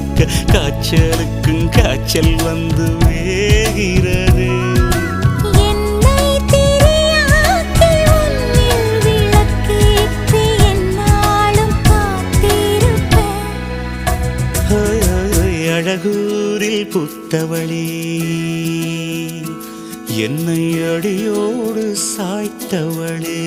இருக்க காய்ச்சலுக்கும் காய்ச்சல் வந்து வேகிறது. அழகூரில் புத்தவளே என்னை அடியோடு சாய்த்தவளே.